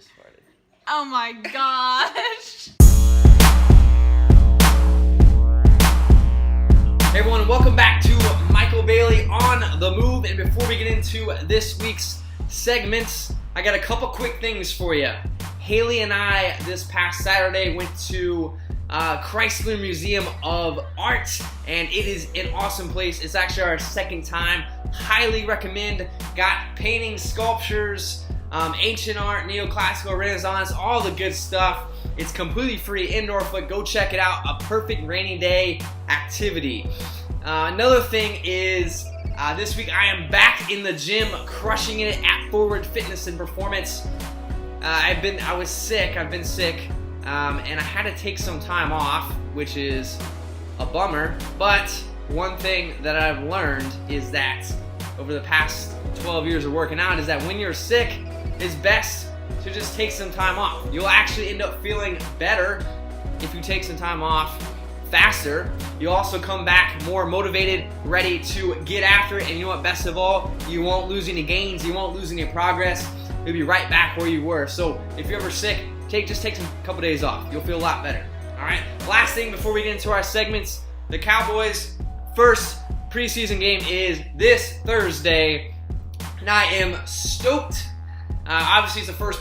just farted. Oh my gosh. Hey everyone, welcome back to Michael Bailey on the Move. And before we get into this week's segments, I got a couple quick things for you. Haley and I this past Saturday went to Chrysler Museum of Art, and it is an awesome place. It's actually our second time. Highly recommend. Got paintings, sculptures, ancient art, neoclassical, Renaissance, all the good stuff. It's completely free in Norfolk. Go check it out. A perfect rainy day activity. Another thing is this week I am back in the gym, crushing it at Forward Fitness and Performance. I've been sick, and I had to take some time off, which is a bummer. But one thing that I've learned is that over the past 12 years of working out is that when you're sick, it's best to just take some time off. You'll actually end up feeling better if you take some time off faster. You'll also come back more motivated, ready to get after it, and you know what, best of all, you won't lose any gains, you won't lose any progress. You'll be right back where you were. So if you're ever sick, just take some couple days off. You'll feel a lot better. All right. Last thing before we get into our segments, the Cowboys' first preseason game is this Thursday, and I am stoked. Obviously, it's the first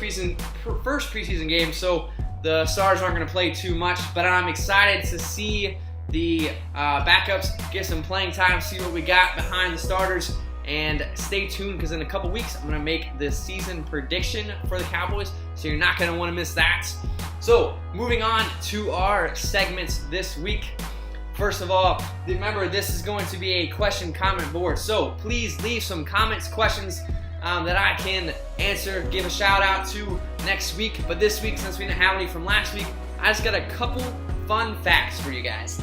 preseason game, so the stars aren't going to play too much, but I'm excited to see the backups get some playing time, see what we got behind the starters. And stay tuned, because in a couple weeks I'm going to make the season prediction for the Cowboys, so you're not going to want to miss that. So moving on to our segments this week. First of all, remember this is going to be a question comment board, so please leave some comments, questions that I can answer, give a shout out to next week. But this week, since we didn't have any from last week, I just got a couple fun facts for you guys.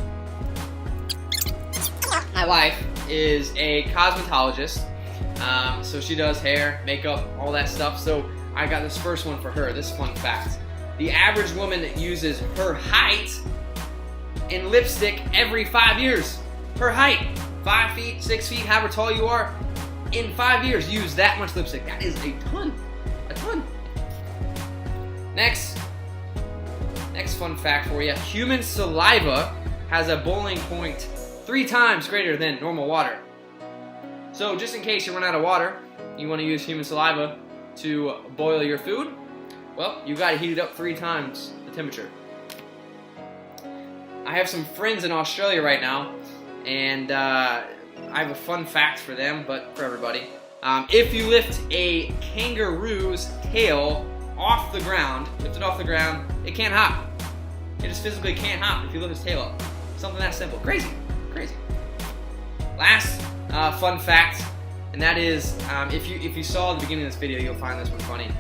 My wife is a cosmetologist, so she does hair, makeup, all that stuff. So I got this first one for her, this fun fact. The average woman uses her height in lipstick every 5 years. Her height, 5 feet, 6 feet, however tall you are, in 5 years, use that much lipstick. That is a ton. Next fun fact for you. Human saliva has a boiling point 3 times greater than normal water. So just in case you run out of water, you want to use human saliva to boil your food, well, you got to heat it up 3 times the temperature. I have some friends in Australia right now, and I have a fun fact for them, but for everybody. If you lift a kangaroo's tail off the ground, it can't hop. It just physically can't hop if you lift its tail up. Something that simple. Crazy. Last fun fact, and that is, if you saw the beginning of this video, you'll find this one funny.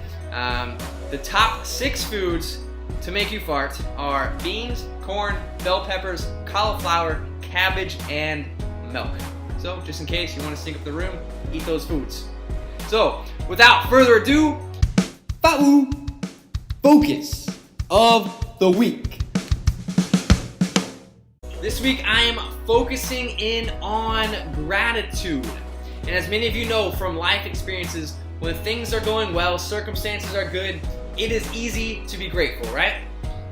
The top 6 foods to make you fart are beans, corn, bell peppers, cauliflower, cabbage, and milk. So just in case you want to stink up the room, eat those foods. So without further ado, focus of the week. This week I am focusing in on gratitude. And as many of you know from life experiences, when things are going well, circumstances are good, it is easy to be grateful, right?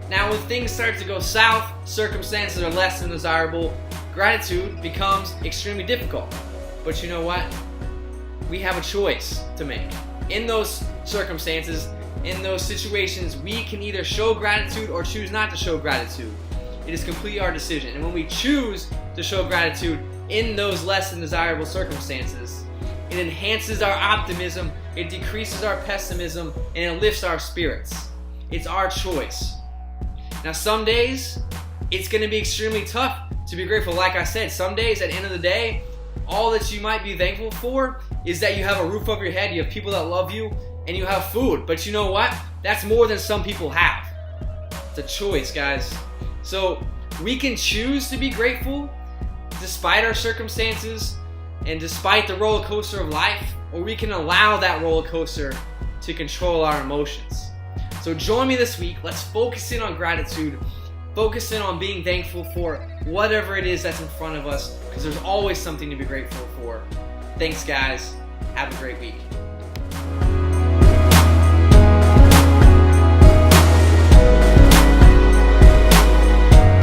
Now when things start to go south, circumstances are less than desirable, gratitude becomes extremely difficult. But you know what? We have a choice to make. In those circumstances, in those situations, we can either show gratitude or choose not to show gratitude. It is completely our decision. And when we choose to show gratitude in those less than desirable circumstances, it enhances our optimism, it decreases our pessimism, and it lifts our spirits. It's our choice. Now some days, it's going to be extremely tough to be grateful. Like I said, some days at the end of the day, all that you might be thankful for is that you have a roof over your head, you have people that love you, and you have food. But you know what? That's more than some people have. It's a choice, guys. So we can choose to be grateful despite our circumstances and despite the roller coaster of life, or we can allow that roller coaster to control our emotions. So join me this week. Let's focus in on gratitude. Focus in on being thankful for whatever it is that's in front of us, because there's always something to be grateful for. Thanks, guys. Have a great week.